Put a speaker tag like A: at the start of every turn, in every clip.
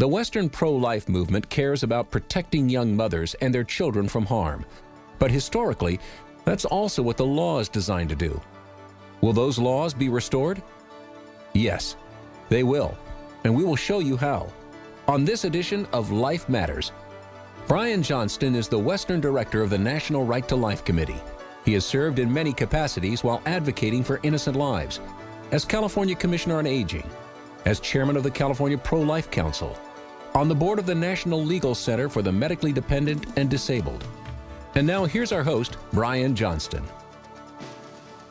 A: The Western pro-life movement cares about protecting young mothers and their children from harm. But historically, that's also what the law is designed to do. Will those laws be restored? Yes, they will, and we will show you how. On this edition of Life Matters, Brian Johnston is the Western Director of the National Right to Life Committee. He has served in many capacities while advocating for innocent lives, as California Commissioner on Aging, as Chairman of the California Pro-Life Council, on the board of the National Legal Center for the Medically Dependent and Disabled. And now here's our host, Brian Johnston.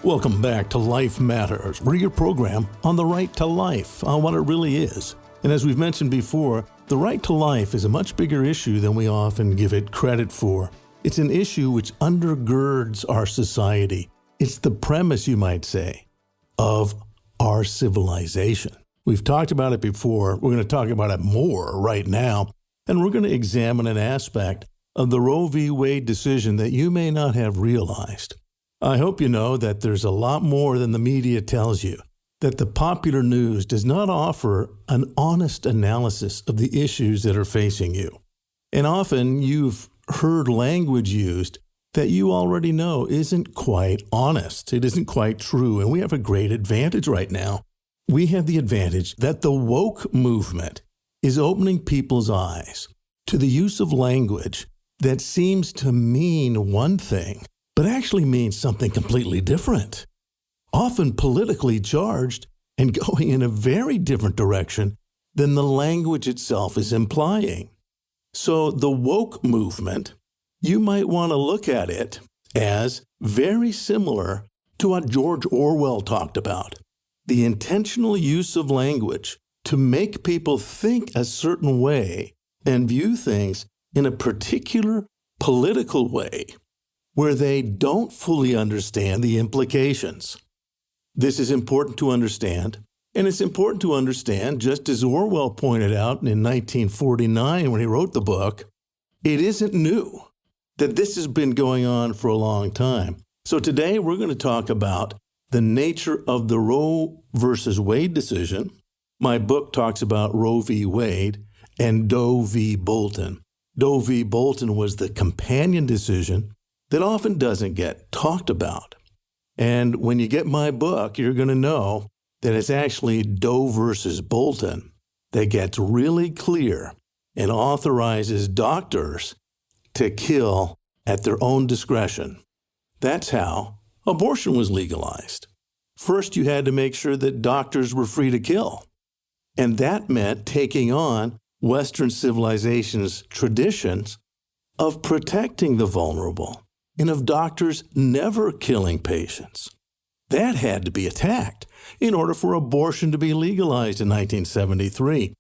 B: Welcome back to Life Matters. We're your program on the right to life, on what it really is. And as we've mentioned before, the right to life is a much bigger issue than we often give it credit for. It's an issue which undergirds our society. It's the premise, you might say, of our civilization. We've talked about it before. We're going to talk about it more right now. And we're going to examine an aspect of the Roe v. Wade decision that you may not have realized. I hope you know that there's a lot more than the media tells you, that the popular news does not offer an honest analysis of the issues that are facing you. And often you've heard language used that you already know isn't quite honest. It isn't quite true. And we have a great advantage right now. We have the advantage that the woke movement is opening people's eyes to the use of language that seems to mean one thing, but actually means something completely different, often politically charged and going in a very different direction than the language itself is implying. So the woke movement, you might want to look at it as very similar to what George Orwell talked about. The intentional use of language to make people think a certain way and view things in a particular political way where they don't fully understand the implications. This is important to understand, and it's important to understand, just as Orwell pointed out in 1949 when he wrote the book, it isn't new, that this has been going on for a long time. So today we're going to talk about the nature of the Roe versus Wade decision. My book talks about Roe v. Wade and Doe v. Bolton. Doe v. Bolton was the companion decision that often doesn't get talked about. And when you get my book, you're going to know that it's actually Doe versus Bolton that gets really clear and authorizes doctors to kill at their own discretion. That's how abortion was legalized. First, you had to make sure that doctors were free to kill. And that meant taking on Western civilization's traditions of protecting the vulnerable and of doctors never killing patients. That had to be attacked in order for abortion to be legalized in 1973.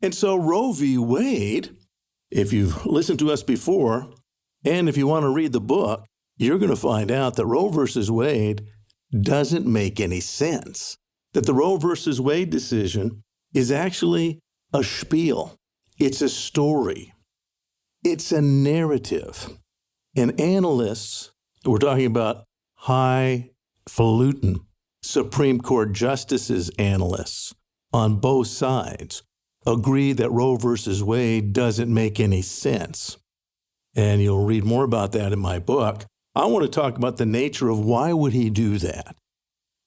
B: And so Roe v. Wade, if you've listened to us before, and if you want to read the book, you're going to find out that Roe versus Wade doesn't make any sense. That the Roe versus Wade decision is actually a spiel. It's a story. It's a narrative. And analysts, we're talking about highfalutin Supreme Court justices analysts on both sides, agree that Roe versus Wade doesn't make any sense. And you'll read more about that in my book. I want to talk about the nature of why would he do that?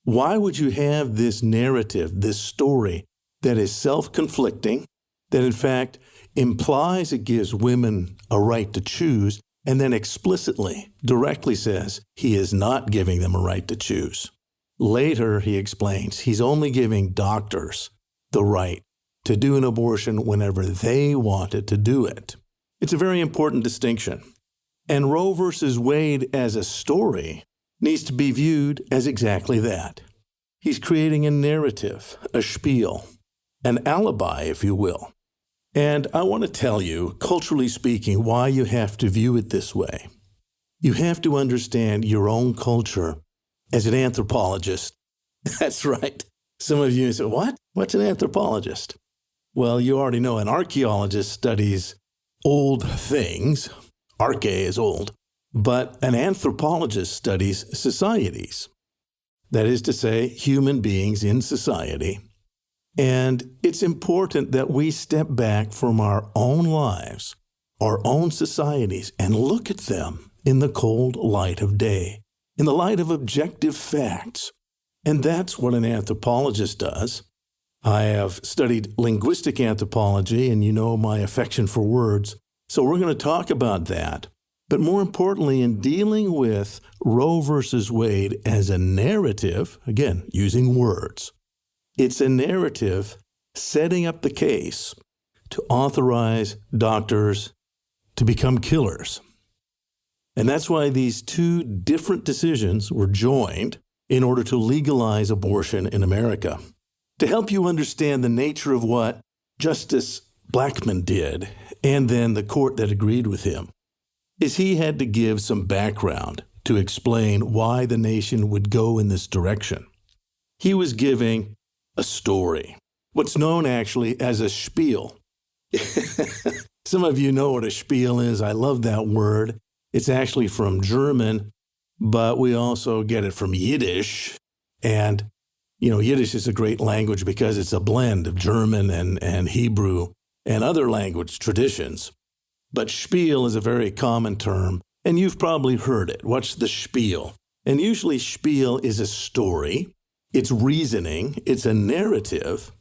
B: Why would you have this narrative, this story that is self-conflicting, that in fact implies it gives women a right to choose, and then explicitly, directly says he is not giving them a right to choose? Later, he explains he's only giving doctors the right to do an abortion whenever they wanted to do it. It's a very important distinction. And Roe versus Wade as a story needs to be viewed as exactly that. He's creating a narrative, a spiel, an alibi, if you will. And I want to tell you, culturally speaking, why you have to view it this way. You have to understand your own culture as an anthropologist. That's right. Some of you say, what? What's an anthropologist? Well, you already know an archaeologist studies old things. Arche is old. But an anthropologist studies societies. That is to say, human beings in society. And it's important that we step back from our own lives, our own societies, and look at them in the cold light of day, in the light of objective facts. And that's what an anthropologist does. I have studied linguistic anthropology, and you know my affection for words, so we're going to talk about that. But more importantly, in dealing with Roe versus Wade as a narrative, again, using words, it's a narrative setting up the case to authorize doctors to become killers. And that's why these two different decisions were joined in order to legalize abortion in America. To help you understand the nature of what Justice Blackmun did, and then the court that agreed with him, is he had to give some background to explain why the nation would go in this direction. He was giving a story, what's known actually as a spiel. Some of you know what a spiel is. I love that word. It's actually from German, but we also get it from Yiddish. And, Yiddish is a great language because it's a blend of German and Hebrew and other language traditions. But spiel is a very common term, and you've probably heard it. What's the spiel? And usually spiel is a story, it's reasoning, it's a narrative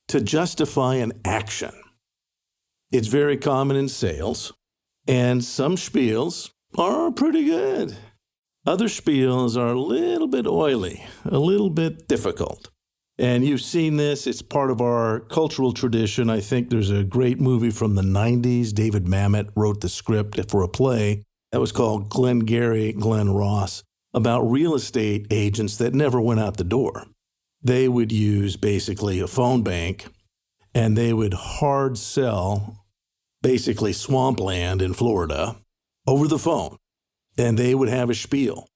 B: to justify an action. It's very common in sales, and some spiels are pretty good. Other spiels are a little bit oily, a little bit difficult. And you've seen this, it's part of our cultural tradition. I think there's a great movie from the 90s. David Mamet wrote the script for a play that was called Glengarry Glen Ross, about real estate agents that never went out the door. They would use basically a phone bank, and they would hard sell basically swampland in Florida over the phone. And they would have a spiel,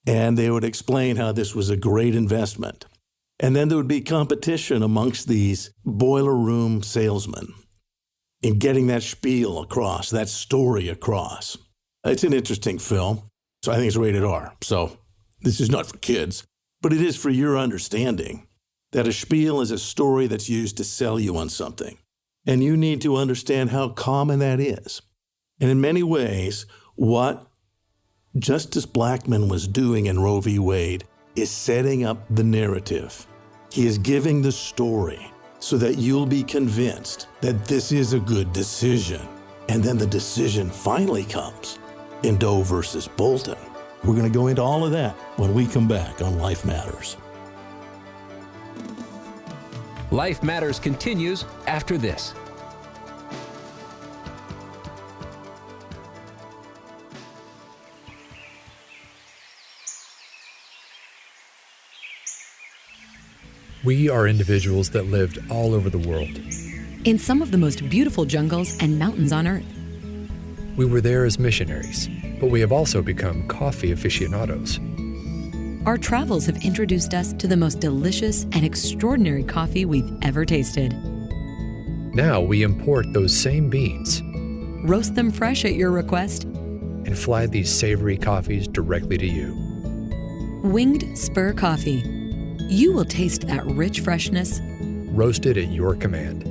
B: and they would explain how this was a great investment. And then there would be competition amongst these boiler room salesmen in getting that spiel across, that story across. It's an interesting film, so I think it's rated R. So this is not for kids, but it is for your understanding that a spiel is a story that's used to sell you on something. And you need to understand how common that is. And in many ways, what Justice Blackmun was doing in Roe v. Wade is setting up the narrative. He is giving the story so that you'll be convinced that this is a good decision. And then the decision finally comes in Doe versus Bolton. We're going to go into all of that when we come back on Life Matters.
A: Life Matters continues after this.
C: We are individuals that lived all over the world.
D: In some of the most beautiful jungles and mountains on Earth.
C: We were there as missionaries, but we have also become coffee aficionados.
D: Our travels have introduced us to the most delicious and extraordinary coffee we've ever tasted.
C: Now we import those same beans,
D: Roast them fresh at your request.
C: and fly these savory coffees directly to you.
D: Winged Spur Coffee. You will taste that rich freshness,
C: Roasted at your command.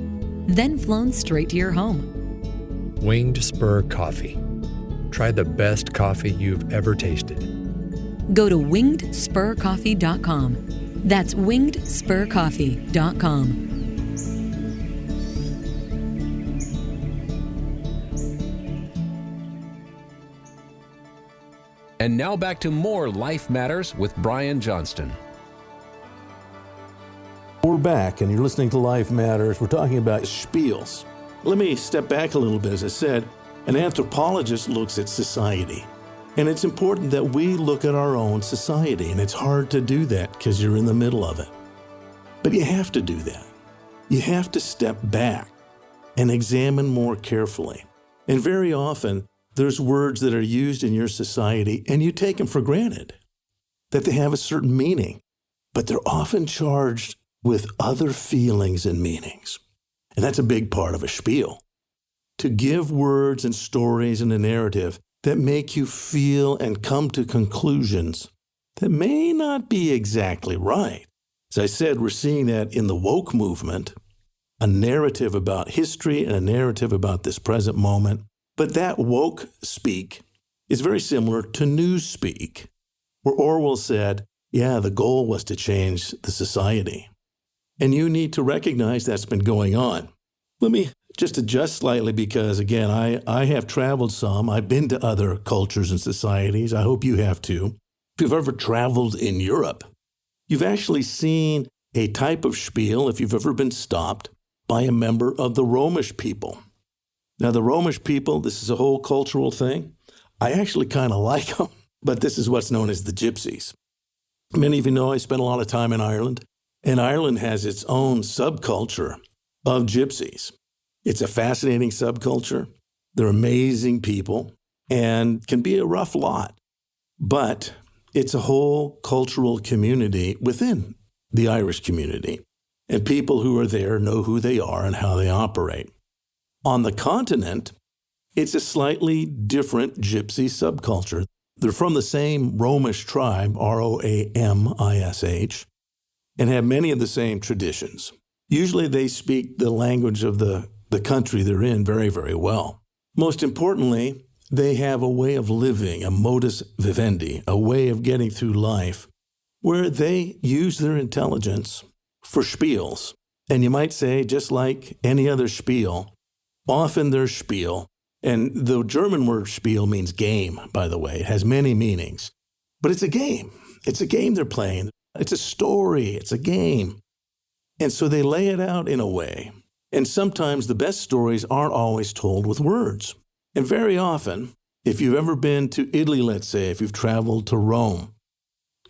D: then flown straight to your home.
C: Winged Spur Coffee. Try the best coffee you've ever tasted.
D: Go to wingedspurcoffee.com. That's wingedspurcoffee.com.
A: And now back to more Life Matters with Brian Johnston.
B: We're back, and you're listening to Life Matters. We're talking about spiels. Let me step back a little bit. As I said, an anthropologist looks at society. And it's important that we look at our own society. And it's hard to do that because you're in the middle of it. But you have to do that. You have to step back and examine more carefully. And very often, there's words that are used in your society, and you take them for granted, that they have a certain meaning. But they're often charged with other feelings and meanings. And that's a big part of a spiel. To give words and stories and a narrative that make you feel and come to conclusions that may not be exactly right. As I said, we're seeing that in the woke movement, a narrative about history and a narrative about this present moment. But that woke speak is very similar to newspeak, where Orwell said, yeah, the goal was to change the society. And you need to recognize that's been going on. Let me just adjust slightly because, again, I have traveled some. I've been to other cultures and societies. I hope you have too. If you've ever traveled in Europe, you've actually seen a type of spiel, if you've ever been stopped, by a member of the Romish people. Now, the Romish people, this is a whole cultural thing. I actually kind of like them, but this is what's known as the gypsies. Many of you know I spent a lot of time in Ireland, and Ireland has its own subculture of gypsies. It's a fascinating subculture. They're amazing people and can be a rough lot, but it's a whole cultural community within the Irish community, and people who are there know who they are and how they operate. On the continent, it's a slightly different gypsy subculture. They're from the same Romish tribe, R-O-A-M-I-S-H, and have many of the same traditions. Usually they speak the language of the country they're in very, very well. Most importantly, they have a way of living, a modus vivendi, a way of getting through life where they use their intelligence for spiels. And you might say, just like any other spiel, often their spiel, and the German word spiel means game, by the way. It has many meanings. But it's a game. It's a game they're playing. It's a story. It's a game. And so they lay it out in a way. And sometimes the best stories aren't always told with words. And very often, if you've ever been to Italy, let's say, if you've traveled to Rome,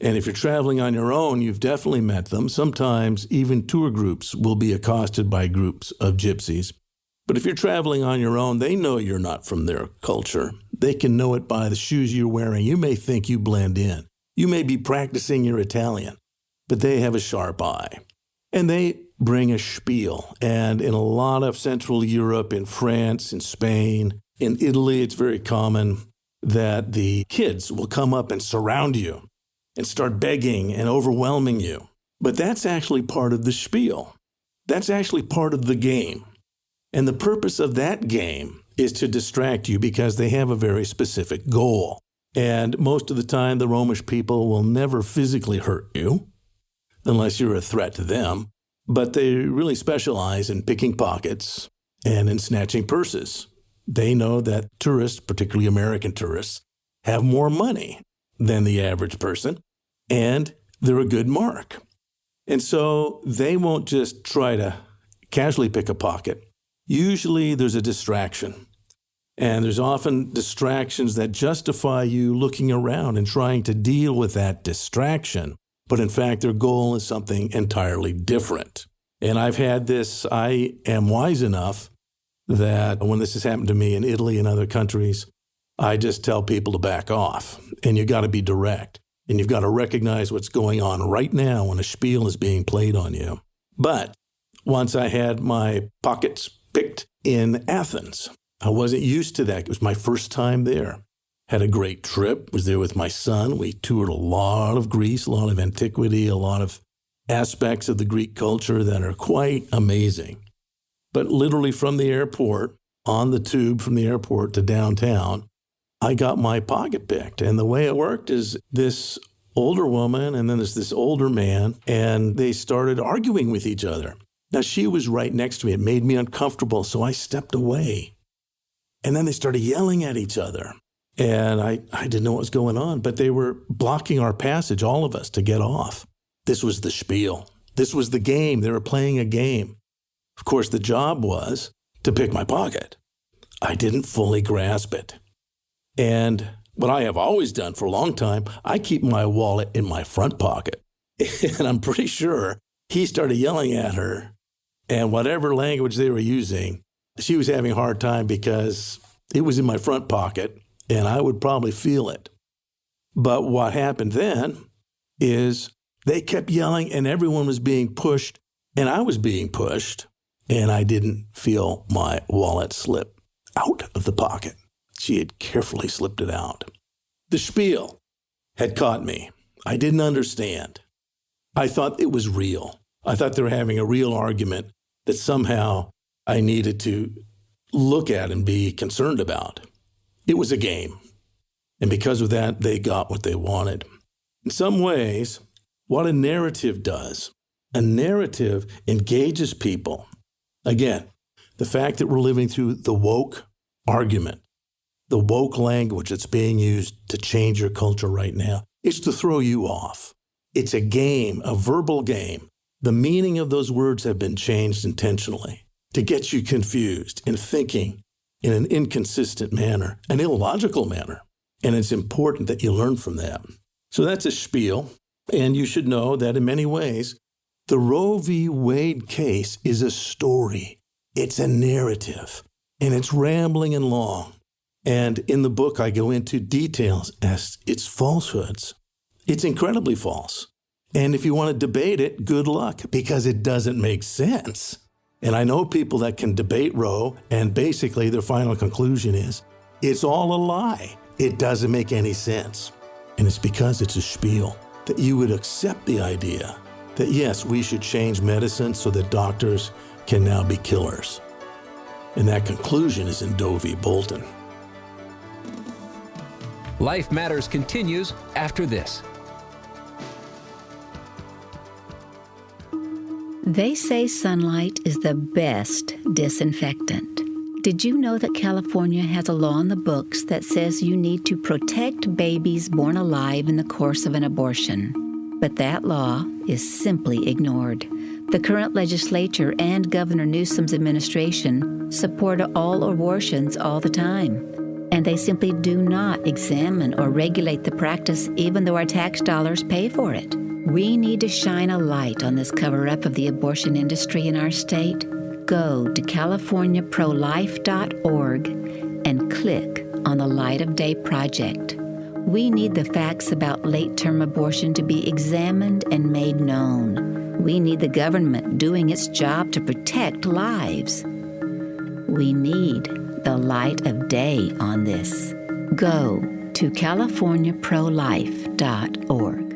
B: and if you're traveling on your own, you've definitely met them. Sometimes even tour groups will be accosted by groups of gypsies. But if you're traveling on your own, they know you're not from their culture. They can know it by the shoes you're wearing. You may think you blend in. You may be practicing your Italian, but they have a sharp eye. And they bring a spiel. And in a lot of Central Europe, in France, in Spain, in Italy, it's very common that the kids will come up and surround you and start begging and overwhelming you. But that's actually part of the spiel. That's actually part of the game. And the purpose of that game is to distract you because they have a very specific goal. And most of the time, the Romish people will never physically hurt you unless you're a threat to them. But they really specialize in picking pockets and in snatching purses. They know that tourists, particularly American tourists, have more money than the average person, and they're a good mark. And so they won't just try to casually pick a pocket. Usually there's a distraction, and there's often distractions that justify you looking around and trying to deal with that distraction. But in fact, their goal is something entirely different. And I've had this, I am wise enough that when this has happened to me in Italy and other countries, I just tell people to back off. And you got to be direct. And you've got to recognize what's going on right now when a spiel is being played on you. But once I had my pockets picked in Athens, I wasn't used to that. It was my first time there. Had a great trip, was there with my son. We toured a lot of Greece, a lot of antiquity, a lot of aspects of the Greek culture that are quite amazing. But literally from the airport, on the tube from the airport to downtown, I got my pocket picked. And the way it worked is this older woman and then there's this older man, and they started arguing with each other. Now, she was right next to me. It made me uncomfortable, so I stepped away. And then they started yelling at each other. And I didn't know what was going on, but they were blocking our passage, all of us, to get off. This was the spiel. This was the game. They were playing a game. Of course, the job was to pick my pocket. I didn't fully grasp it. And what I have always done for a long time, I keep my wallet in my front pocket. And I'm pretty sure he started yelling at her. And whatever language they were using, she was having a hard time because it was in my front pocket. And I would probably feel it. But what happened then is they kept yelling and everyone was being pushed and I was being pushed and I didn't feel my wallet slip out of the pocket. She had carefully slipped it out. The spiel had caught me. I didn't understand. I thought it was real. I thought they were having a real argument that somehow I needed to look at and be concerned about. It was a game. And because of that, they got what they wanted. In some ways, what a narrative does, a narrative engages people. Again, the fact that we're living through the woke argument, the woke language that's being used to change your culture right now, is to throw you off. It's a game, a verbal game. The meaning of those words have been changed intentionally to get you confused and thinking in an inconsistent manner, an illogical manner. And it's important that you learn from that. So that's a spiel. And you should know that in many ways, the Roe v. Wade case is a story. It's a narrative. And it's rambling and long. And in the book, I go into details as its falsehoods. It's incredibly false. And if you want to debate it, good luck, because it doesn't make sense. And I know people that can debate Roe, and basically their final conclusion is, it's all a lie. It doesn't make any sense. And it's because it's a spiel that you would accept the idea that, yes, we should change medicine so that doctors can now be killers. And that conclusion is in Doe v. Bolton.
A: Life Matters continues after this.
E: They say sunlight is the best disinfectant. Did you know that California has a law on the books that says you need to protect babies born alive in the course of an abortion? But that law is simply ignored. The current legislature and Governor Newsom's administration support all abortions all the time. And they simply do not examine or regulate the practice, even though our tax dollars pay for it. We need to shine a light on this cover-up of the abortion industry in our state. Go to californiaprolife.org and click on the Light of Day project. We need the facts about late-term abortion to be examined and made known. We need the government doing its job to protect lives. We need the light of day on this. Go to californiaprolife.org.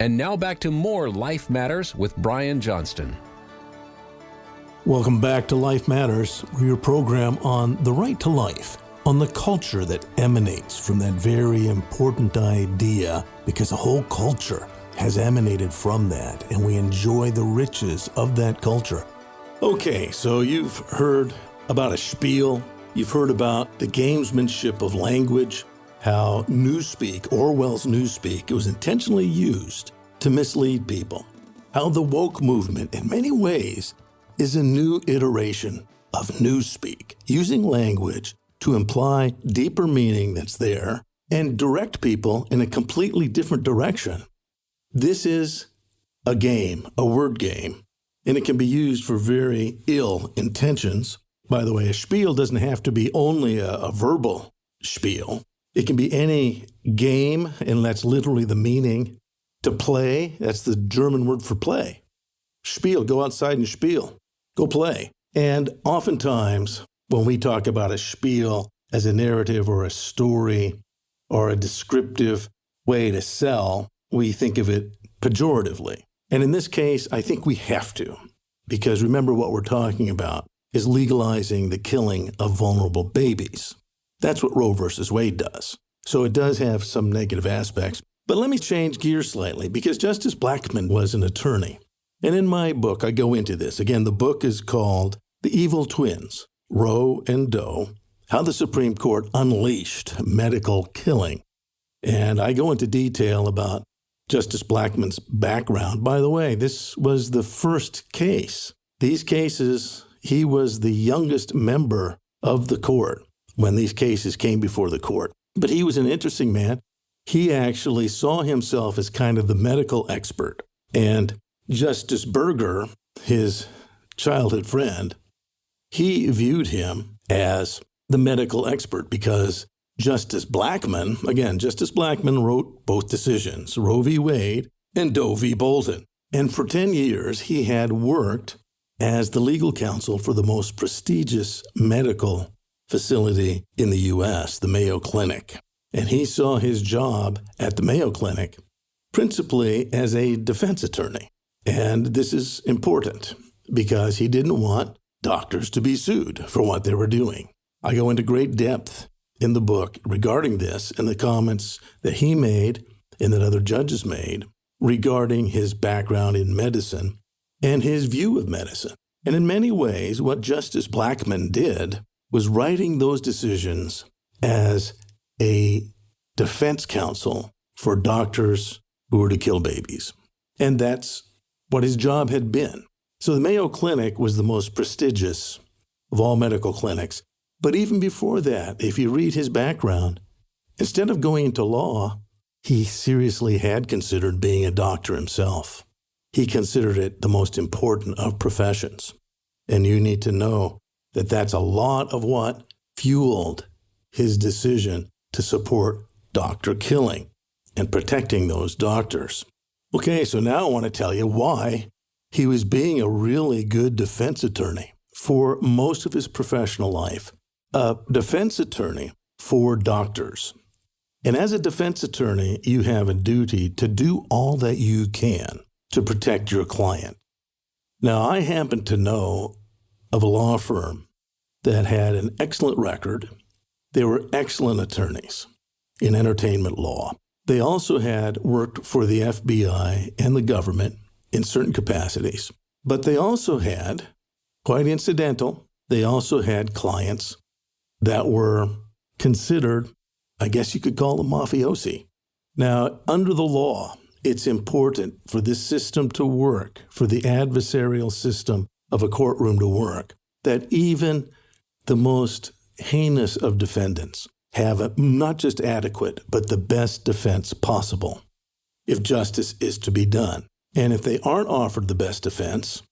A: And now back to more Life Matters with Brian Johnston.
B: Welcome back to Life Matters, your program on the right to life, on the culture that emanates from that very important idea, because the whole culture has emanated from that, and we enjoy the riches of that culture. Okay, so you've heard about a spiel, you've heard about the gamesmanship of language, how Newspeak, Orwell's Newspeak, it was intentionally used to mislead people. How the woke movement, in many ways, is a new iteration of Newspeak, using language to imply deeper meaning that's there and direct people in a completely different direction. This is a game, a word game, and it can be used for very ill intentions. By the way, a spiel doesn't have to be only a verbal spiel. It can be any game, and that's literally the meaning. To play, that's the German word for play. Spiel, go outside and spiel. Go play. And oftentimes, when we talk about a spiel as a narrative or a story or a descriptive way to sell, we think of it pejoratively. And in this case, I think we have to, because remember what we're talking about is legalizing the killing of vulnerable babies. That's what Roe versus Wade does. So it does have some negative aspects. But let me change gears slightly, because Justice Blackmun was an attorney. And in my book, I go into this. Again, the book is called The Evil Twins, Roe and Doe, How the Supreme Court Unleashed Medical Killing. And I go into detail about Justice Blackmun's background. By the way, this was the first case. These cases, he was the youngest member of the court when these cases came before the court. But he was an interesting man. He actually saw himself as kind of the medical expert. And Justice Berger, his childhood friend, he viewed him as the medical expert because Justice Blackmun, again, Justice Blackmun wrote both decisions, Roe v. Wade and Doe v. Bolton. And for 10 years, he had worked as the legal counsel for the most prestigious medical facility in the U.S., the Mayo Clinic. And he saw his job at the Mayo Clinic principally as a defense attorney. And this is important because he didn't want doctors to be sued for what they were doing. I go into great depth in the book regarding this and the comments that he made and that other judges made regarding his background in medicine and his view of medicine. And in many ways, what Justice Blackmun did was writing those decisions as a defense counsel for doctors who were to kill babies. And that's what his job had been. So the Mayo Clinic was the most prestigious of all medical clinics. But even before that, if you read his background, instead of going into law, he seriously had considered being a doctor himself. He considered it the most important of professions. And you need to know that that's a lot of what fueled his decision to support doctor killing and protecting those doctors. Okay, so now I want to tell you why he was being a really good defense attorney for most of his professional life. A defense attorney for doctors. And as a defense attorney, you have a duty to do all that you can to protect your client. Now, I happen to know of a law firm that had an excellent record. They were excellent attorneys in entertainment law. They also had worked for the FBI and the government in certain capacities. But they also had, quite incidental, they also had clients that were considered, I guess you could call them mafiosi. Now, under the law, it's important for this system to work, for the adversarial system of a courtroom to work, that even the most heinous of defendants have not just adequate, but the best defense possible if justice is to be done. And if they aren't offered the best defense,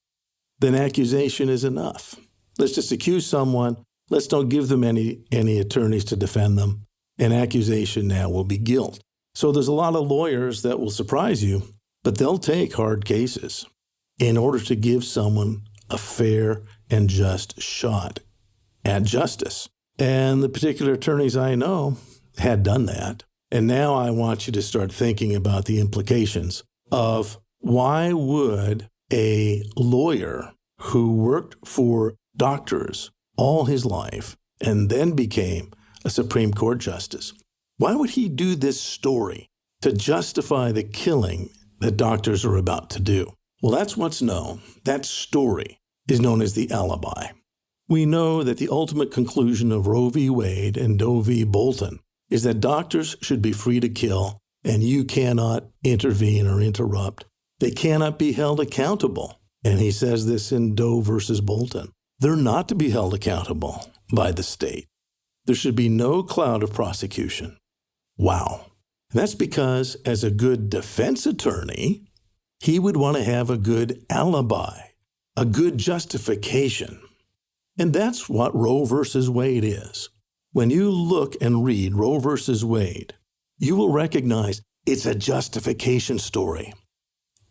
B: then accusation is enough. Let's just accuse someone. Let's don't give them any attorneys to defend them. And accusation now will be guilt. So there's a lot of lawyers that will surprise you, but they'll take hard cases in order to give someone a fair and just shot at justice. And the particular attorneys I know had done that. And now I want you to start thinking about the implications of why would a lawyer who worked for doctors all his life and then became a Supreme Court justice, why would he do this story to justify the killing that doctors are about to do? Well, that's what's known. That story is known as the alibi. We know that the ultimate conclusion of Roe v. Wade and Doe v. Bolton is that doctors should be free to kill, and you cannot intervene or interrupt. They cannot be held accountable. And he says this in Doe versus Bolton. They're not to be held accountable by the state. There should be no cloud of prosecution. Wow. And that's because as a good defense attorney, he would want to have a good alibi, a good justification. And that's what Roe versus Wade is. When you look and read Roe versus Wade, you will recognize it's a justification story.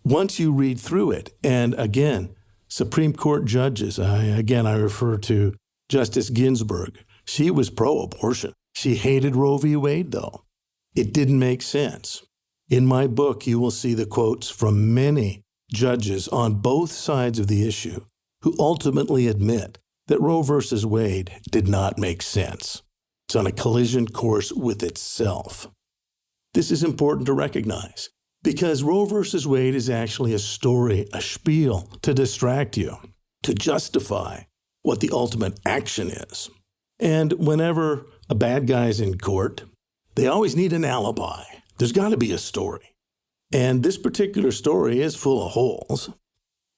B: Once you read through it, and again, Supreme Court judges, I refer to Justice Ginsburg. She was pro-abortion. She hated Roe v. Wade, though. It didn't make sense. In my book, you will see the quotes from many judges on both sides of the issue who ultimately admit that Roe versus Wade did not make sense. It's on a collision course with itself. This is important to recognize because Roe versus Wade is actually a story, a spiel to distract you, to justify what the ultimate action is. And whenever a bad guy's in court, they always need an alibi. There's got to be a story. And this particular story is full of holes.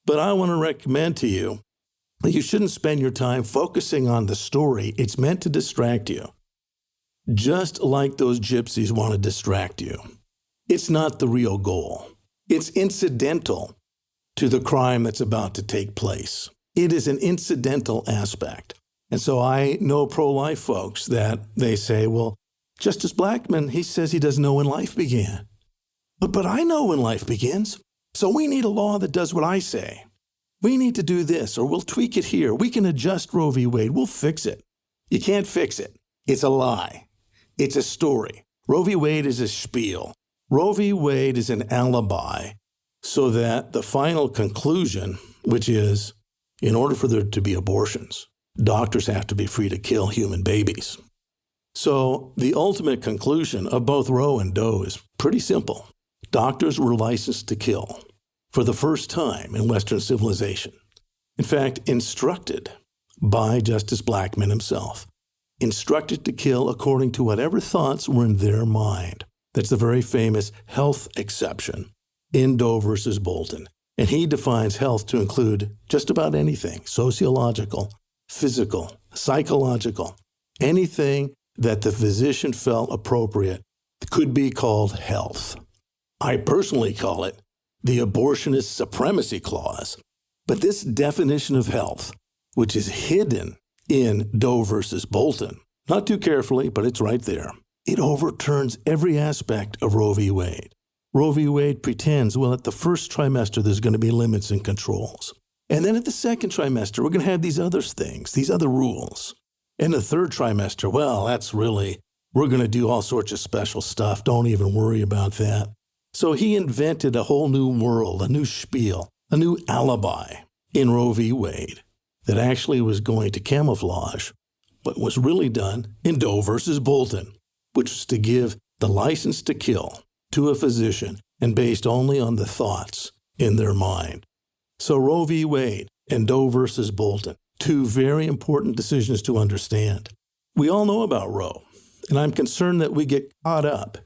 B: But I want to recommend to you that you shouldn't spend your time focusing on the story. It's meant to distract you. Just like those gypsies want to distract you. It's not the real goal. It's incidental to the crime that's about to take place. It is an incidental aspect. And so I know pro-life folks that they say, well, Justice Blackmun, he says he doesn't know when life began. But I know when life begins. So we need a law that does what I say. We need to do this, or we'll tweak it here. We can adjust Roe v. Wade. We'll fix it. You can't fix it. It's a lie. It's a story. Roe v. Wade is a spiel. Roe v. Wade is an alibi so that the final conclusion, which is, in order for there to be abortions, doctors have to be free to kill human babies. So the ultimate conclusion of both Roe and Doe is pretty simple. Doctors were licensed to kill for the first time in Western civilization. In fact, instructed by Justice Blackmun himself, instructed to kill according to whatever thoughts were in their mind. That's the very famous health exception in Doe versus Bolton. And he defines health to include just about anything, sociological, physical, psychological, anything that the physician felt appropriate could be called health. I personally call it the abortionist supremacy clause. But this definition of health, which is hidden in Doe versus Bolton, not too carefully, but it's right there, it overturns every aspect of Roe v. Wade. Roe v. Wade pretends, well, at the first trimester, there's going to be limits and controls. And then at the second trimester, we're going to have these other things, these other rules. And the third trimester, well, that's really, we're going to do all sorts of special stuff. Don't even worry about that. So he invented a whole new world, a new spiel, a new alibi in Roe v. Wade that actually was going to camouflage what was really done in Doe versus Bolton, which was to give the license to kill to a physician and based only on the thoughts in their mind. So Roe v. Wade and Doe versus Bolton, two very important decisions to understand. We all know about Roe, and I'm concerned that we get caught up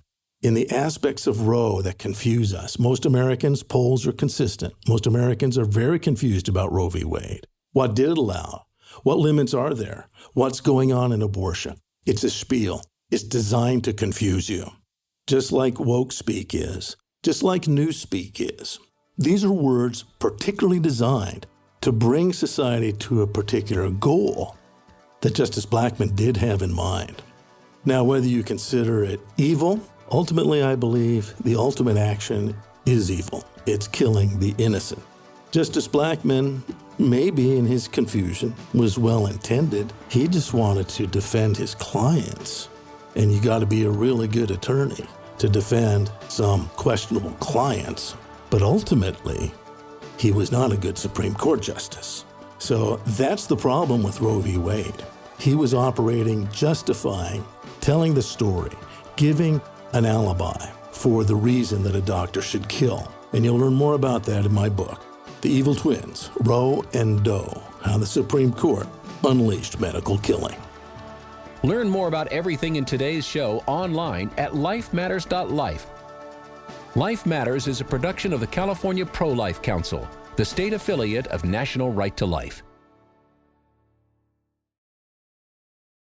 B: in the aspects of Roe that confuse us. Most Americans, polls are consistent. Most Americans are very confused about Roe v. Wade. What did it allow? What limits are there? What's going on in abortion? It's a spiel. It's designed to confuse you. Just like woke speak is. Just like newspeak is. These are words particularly designed to bring society to a particular goal that Justice Blackmun did have in mind. Now, whether you consider it evil, ultimately I believe the ultimate action is evil. It's killing the innocent. Justice Blackmun, maybe in his confusion, was well-intended. He just wanted to defend his clients. And you got to be a really good attorney to defend some questionable clients. But ultimately, he was not a good Supreme Court justice. So that's the problem with Roe v. Wade. He was operating, justifying, telling the story, giving an alibi for the reason that a doctor should kill. And you'll learn more about that in my book, The Evil Twins, Roe and Doe, How the Supreme Court Unleashed Medical Killing.
A: Learn more about everything in today's show online at lifematters.life. Life Matters is a production of the California Pro-Life Council, the state affiliate of National Right to Life.